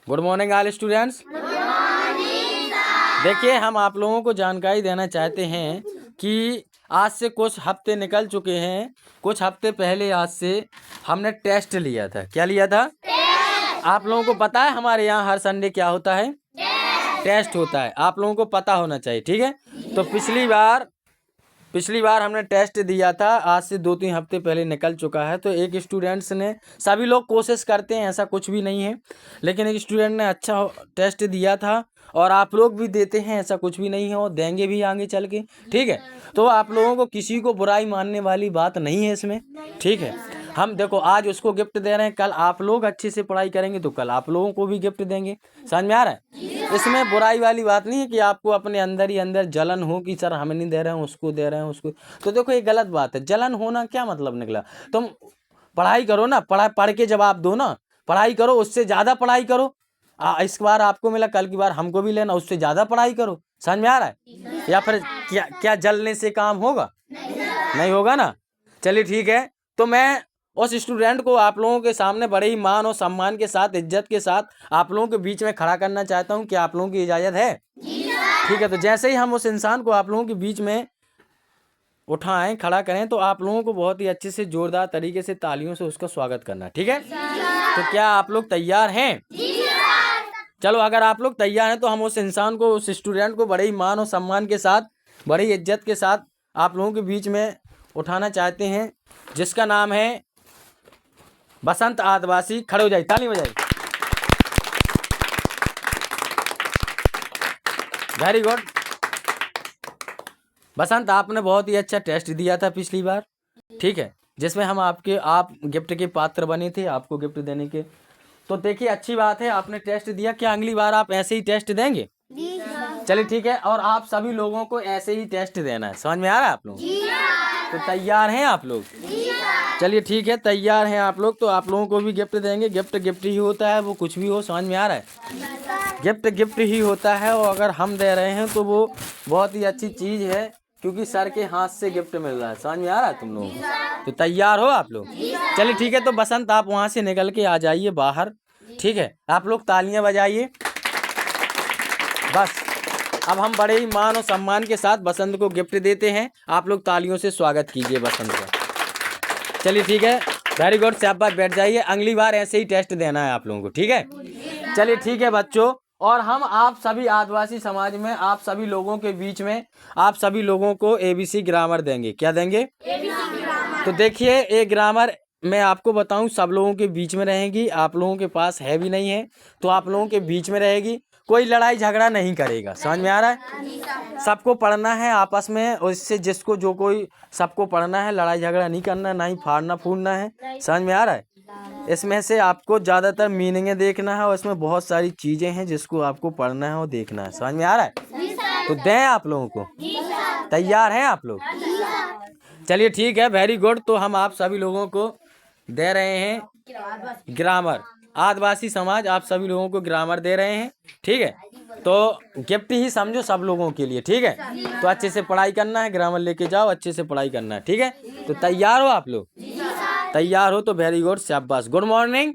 Good morning all students. देखिए, हम आप लोगों को जानकारी देना चाहते हैं कि आज से कुछ हफ्ते निकल चुके हैं। कुछ हफ्ते पहले आज से हमने टेस्ट लिया था। क्या लिया था? आप लोगों को पता है हमारे यहाँ हर संडे क्या होता है? टेस्ट होता है। आप लोगों को पता होना चाहिए, ठीक है। तो पिछली बार हमने टेस्ट दिया था, आज से 2-3 हफ्ते पहले निकल चुका है। तो एक स्टूडेंट्स ने, सभी लोग कोशिश करते हैं, ऐसा कुछ भी नहीं है, लेकिन एक स्टूडेंट ने अच्छा टेस्ट दिया था और आप लोग भी देते हैं, ऐसा कुछ भी नहीं है, और देंगे भी आगे चल के, ठीक है। तो आप लोगों को किसी को बुराई मानने वाली बात नहीं है इसमें, ठीक है। हम देखो आज उसको गिफ्ट दे रहे हैं, कल आप लोग अच्छे से पढ़ाई करेंगे तो कल आप लोगों को भी गिफ्ट देंगे। समझ में आ रहा है? इसमें बुराई वाली बात नहीं है कि आपको अपने अंदर ही अंदर जलन हो कि सर हमें नहीं दे रहे हैं, उसको दे रहे हैं, उसको। तो देखो ये गलत बात है। जलन होना क्या मतलब निकला? तुम पढ़ाई करो ना, पढ़ के जवाब दो ना, पढ़ाई करो, उससे ज़्यादा पढ़ाई करो। इस बार आपको मिला, कल की बार हमको भी लेना, उससे ज़्यादा पढ़ाई करो। समझ में आ रहा है? या फिर क्या जलने से काम होगा? नहीं होगा ना। चलिए ठीक है। तो मैं उस स्टूडेंट को आप लोगों के सामने बड़े ही मान और सम्मान के साथ, इज्जत के साथ आप लोगों के बीच में खड़ा करना चाहता हूं। क्या आप लोगों की इजाज़त है? ठीक है। तो जैसे ही हम उस इंसान को आप लोगों के बीच में उठाएं, खड़ा करें, तो आप लोगों को बहुत ही अच्छे से जोरदार तरीके से तालियों से उसका स्वागत करना, ठीक है। तो क्या आप लोग तैयार हैं? चलो, अगर आप लोग तैयार हैं तो हम उस इंसान को, उस स्टूडेंट को बड़े ही मान और सम्मान के साथ, बड़ी इज्जत के साथ आप लोगों के बीच में उठाना चाहते हैं, जिसका नाम है बसंत आदिवासी। खड़े हो जाइए, ताली बजाइए। Very good. बसंत, आपने बहुत ही अच्छा टेस्ट दिया था पिछली बार, ठीक है, जिसमें हम आप गिफ्ट के पात्र बने थे, आपको गिफ्ट देने के। तो देखिए, अच्छी बात है, आपने टेस्ट दिया। क्या अगली बार आप ऐसे ही टेस्ट देंगे? चलिए ठीक है। और आप सभी लोगों को ऐसे ही टेस्ट देना है। समझ में आ रहा है आप लोग? तो तैयार हैं आप लोग? चलिए ठीक है, तैयार हैं आप लोग। तो आप लोगों को भी गिफ्ट देंगे। गिफ्ट ही होता है, वो कुछ भी हो। समझ में आ रहा है? गिफ्ट ही होता है, और अगर हम दे रहे हैं तो वो बहुत ही अच्छी चीज़ है, क्योंकि सर के हाथ से गिफ्ट मिल रहा है। समझ में आ रहा है तुम लोगों को? तो तैयार हो आप लोग? चलिए ठीक है। तो बसंत, आप वहाँ से निकल के आ जाइए बाहर, ठीक है। आप लोग तालियां बजाइए। बस अब हम बड़े ही मान और सम्मान के साथ बसंत को गिफ्ट देते हैं। आप लोग तालियों से स्वागत कीजिए बसंत का। चलिए ठीक है, वेरी गुड। शाबाश, बैठ जाइए। अगली बार ऐसे ही टेस्ट देना है आप लोगों को, ठीक है। चलिए ठीक है बच्चों। और हम आप सभी आदिवासी समाज में, आप सभी लोगों के बीच में, आप सभी लोगों को ABC ग्रामर देंगे। क्या देंगे? तो देखिए, ये ग्रामर मैं आपको बताऊं, सब लोगों के बीच में रहेगी। आप लोगों के पास है भी नहीं है, तो आप लोगों के बीच में रहेगी। कोई लड़ाई झगड़ा नहीं करेगा। समझ में आ रहा है? सबको पढ़ना है आपस में, और इससे जिसको जो कोई, सबको पढ़ना है, लड़ाई झगड़ा नहीं करना, ना ही फाड़ना फूटना है। समझ में आ रहा है? इसमें से आपको ज़्यादातर मीनिंगें देखना है, और इसमें बहुत सारी चीज़ें हैं जिसको आपको पढ़ना है और देखना है। समझ में आ रहा है? तो दें आप लोगों को? तैयार हैं आप लोग? चलिए ठीक है, वेरी गुड। तो हम आप सभी लोगों को दे रहे हैं ग्रामर। आदिवासी समाज आप सभी लोगों को ग्रामर दे रहे हैं, ठीक है। तो गिफ्ट ही समझो सब लोगों के लिए, ठीक है। तो अच्छे से पढ़ाई करना है, ग्रामर लेके जाओ, अच्छे से पढ़ाई करना है, ठीक है। तो तैयार हो आप लोग? तैयार हो तो वेरी गुड, शाबाश, गुड मॉर्निंग।